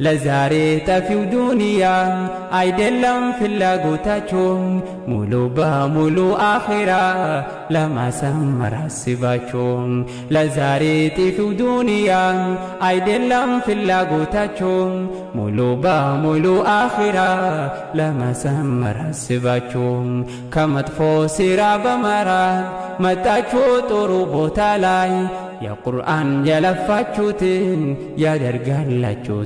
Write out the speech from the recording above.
ለዛሬ ጠፊው ዱንያ አይደለም ፍላጎታችሁ ሙሉ በሙሉ አኺራ ለማሰመር አስባችሁ ለዛሬ ጠፊው ዱንያ አይደለም ፍላጎታችሁ ሙሉ በሙሉ አኺራ ለማሰመር አስባችሁ ከመጥፎ ስራ በመራቅ መጣችሁ ጥሩ ቦታ ላይ የቁርአን የለፋችሁትን ያደርጋላችሁ